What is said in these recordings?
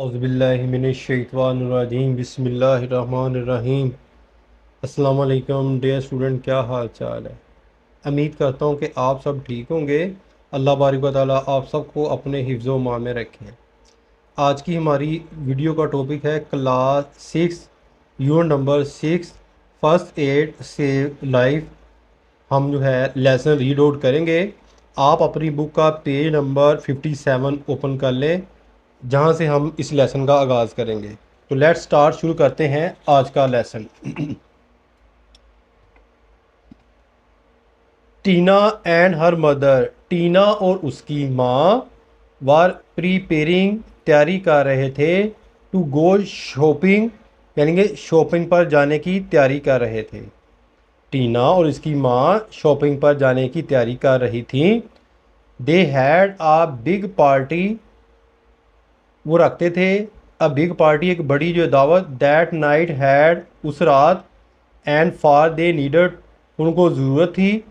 औज़ुबिल्लाहिमिनश्शैतानिर्रजीम बिस्मिल्लाहिर्रहमानिर्रहीम। अस्सलाम वालेकुम डियर स्टूडेंट, क्या हाल चाल है। उम्मीद करता हूँ कि आप सब ठीक होंगे। अल्लाह बारिक व तआला आप सबको अपने हिफ्ज़ व मान में रखें। आज की हमारी वीडियो का टॉपिक है class 6 unit number 6 first aid save life. हम जो है लेसन रीड आउट करेंगे। आप अपनी बुक का पेज नंबर 57 ओपन कर लें, जहाँ से हम इस लेसन का आगाज़ करेंगे। तो लेट्स स्टार्ट, शुरू करते हैं आज का lesson. Tina and her mother, Tina और उसकी माँ वर प्रीपेयरिंग, तैयारी कर रहे थे, टू गो शॉपिंग, यानी कि शॉपिंग पर जाने की तैयारी कर रहे थे। टीना और इसकी माँ शॉपिंग पर जाने की तैयारी कर रही थी। They had a big party, वो रखते थे, अ बिग पार्टी, एक बड़ी जो दावत, दैट नाइट हैड, उस रात, एंड फॉर दे नीडड, उनको ज़रूरत थी,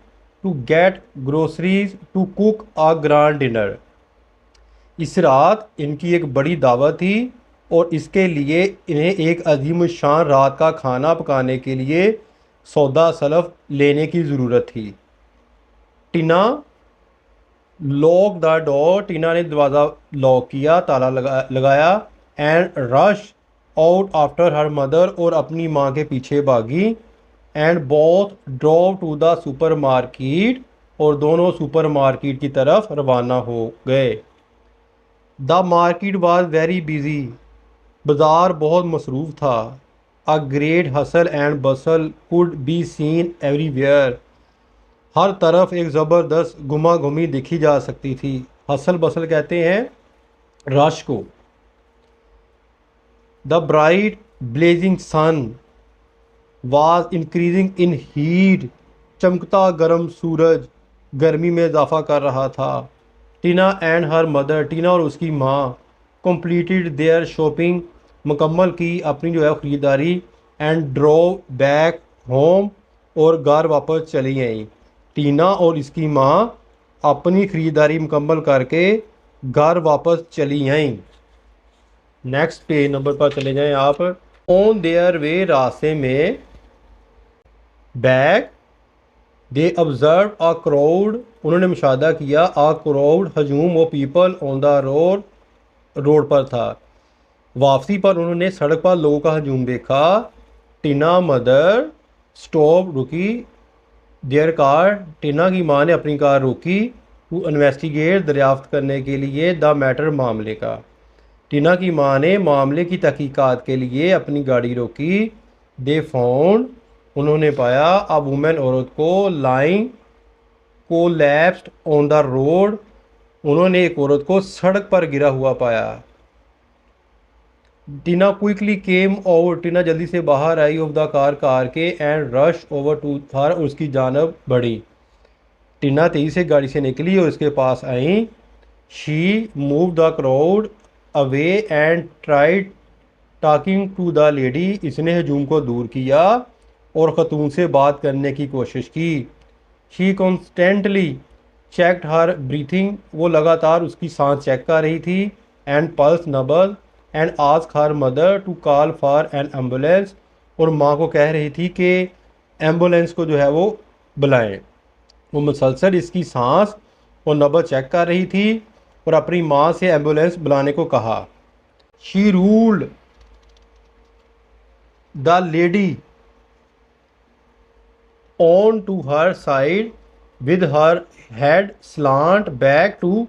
to get groceries to cook a grand dinner, इस रात इनकी एक बड़ी दावत थी और इसके लिए इन्हें एक अजीम शान रात का खाना पकाने के लिए सौदा सलफ लेने की ज़रूरत थी। Tina lock the door, Tina ने दरवाज़ा लॉक किया, ताला लगाया, and rush out after her mother, और अपनी माँ के पीछे भागी, and both drove to the supermarket, और दोनों सुपर मार्केट की तरफ रवाना हो गए। The market was very busy, बाज़ार बहुत मसरूफ़ था। A great hustle and bustle could be seen everywhere, हर तरफ एक ज़बरदस्त गुमा गुमी देखी जा सकती थी। हसल बसल कहते हैं रश को। The bright blazing sun was increasing in heat, चमकता गर्म सूरज गर्मी में इजाफा कर रहा था। टीना एंड हर मदर, टीना और उसकी माँ, कंप्लीटेड देयर शॉपिंग, मुकम्मल की अपनी जो है ख़रीदारी, एंड ड्रोव बैक होम, और घर वापस चली आई। टीना और इसकी माँ अपनी ख़रीदारी मुकम्मल करके घर वापस चली आई। नेक्स्ट पेज नंबर पर चले जाएं आप। ऑन देयर वे, रास्ते में, back they observe a crowd, उन्होंने मुशाहदा किया, अ क्राउड हजूम व पीपल ऑन द रोड पर था। वापसी पर उन्होंने सड़क पर लोगों का हजूम देखा। टीना मदर स्टॉप, रुकी, देयर कार, टीना की माँ ने अपनी कार रोकी, टू इन्वेस्टिगेट, दरियाफ्त करने के लिए, द मैटर, मामले का। टीना की माँ ने मामले की तहकीकात के लिए अपनी गाड़ी रोकी। दे फाउंड, उन्होंने पाया, अ वुमेन, औरत को, lying collapsed on the road, उन्होंने एक औरत को सड़क पर गिरा हुआ पाया। टीना क्विकली केम ओवर, टीना जल्दी से बाहर आई, ऑफ द कार के, and rush over to her, उसकी जानब बढ़ी। टीना तेजी से गाड़ी से निकली और उसके पास आई। She move the crowd away and tried talking to the lady, इसने हजूम को दूर किया और ख़तून से बात करने की कोशिश की। She constantly checked her breathing, वो लगातार उसकी सांस चेक कर रही थी, एंड पल्स, नब्ज़, and ask her mother to call for an ambulance, और माँ को कह रही थी कि एम्बुलेंस को जो है वो बुलाएं। वो मुसलसल इसकी सांस और नब्ज़ चेक कर रही थी और अपनी माँ से एम्बुलेंस बुलाने को कहा। She ruled the lady on to her side with her head slant back to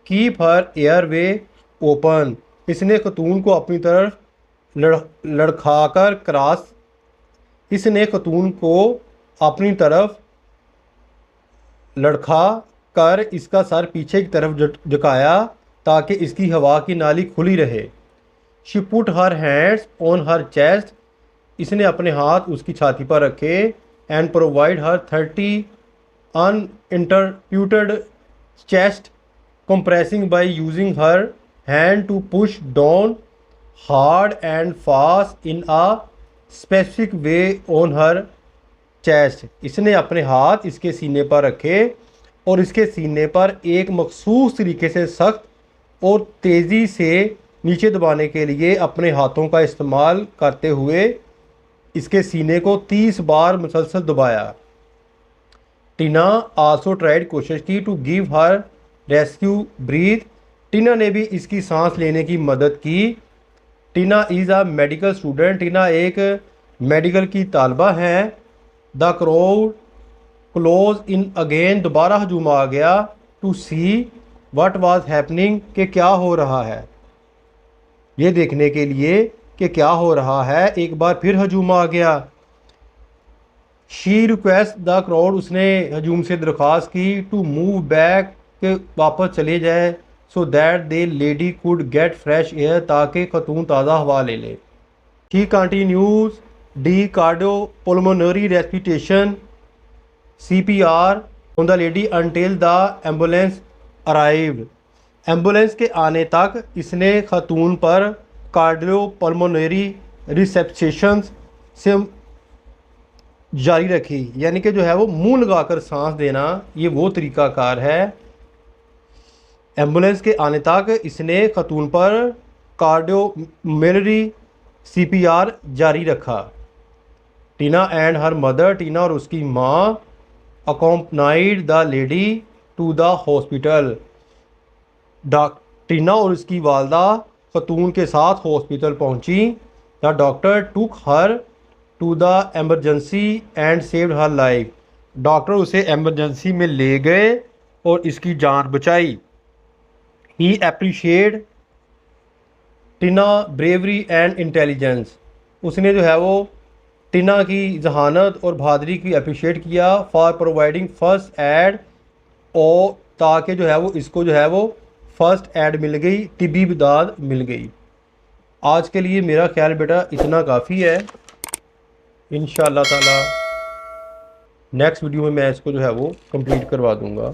keep her airway open, इसने खतून को अपनी तरफ लड़खाकर क्रॉस, इसने खतून को अपनी तरफ लड़खा कर इसका सर पीछे की तरफ झुकाया ताकि इसकी हवा की नाली खुली रहे। She put her hands on her chest, इसने अपने हाथ उसकी छाती पर रखे, and provide her 30 uninterrupted chest compressing by using her hand to push down hard and fast in a specific way on her chest, इसने अपने हाथ इसके सीने पर रखे और इसके सीने पर एक मखसूस तरीके से सख्त और तेज़ी से नीचे दबाने के लिए अपने हाथों का इस्तेमाल करते हुए इसके सीने को 30 बार मुसलसल दबाया। टीना आल्सो ट्राइड, कोशिश की, to give her rescue breath. Tina ने भी इसकी सांस लेने की मदद की। Tina is a medical student, Tina एक मेडिकल की तालबा हैं। The crowd close in again, दोबारा हजूम आ गया। To see what was happening, कि क्या हो रहा है, ये देखने के लिए कि क्या हो रहा है। एक बार फिर हजूम आ गया। शी रिक्वेस्ट द क्राउड, उसने हजूम से दरख्वास्त की, टू मूव बैक, के वापस चले जाए। So that the lady could get fresh air, ताकि खतून ताज़ा हवा ले ले। She continues the cardio pulmonary respiration CPR on the lady until the ambulance arrived. Ambulance के आने तक इसने खतून पर कार्डियो पल्मोनरी रिसेप्शन से जारी रखी, यानी कि जो है वो मुंह लगाकर सांस देना, ये वो तरीक़ाकार है। एम्बुलेंस के आने तक इसने खतून पर कार्डियोमिलरी CPR जारी रखा। टीना एंड हर मदर, टीना और उसकी माँ, accompanied the lady to the hospital. Tina और उसकी वालदा खतून के साथ हॉस्पिटल पहुंची। The doctor took her to the emergency and saved her life. Doctor उसे एमरजेंसी में ले गए और इसकी जान बचाई। He appreciate Tina bravery and intelligence, उसने जो है वो टीना की जहानत और बहादुरी की अप्रिशिएट किया। फॉर प्रोवाइडिंग फर्स्ट एड, और ताकि जो है वो इसको जो है वो फर्स्ट एड मिल गई, तिब्बी इमदाद मिल गई। आज के लिए मेरा ख्याल बेटा इतना काफ़ी है। इंशाअल्लाह ताला नेक्स्ट वीडियो में मैं इसको जो है वो कंप्लीट करवा दूँगा।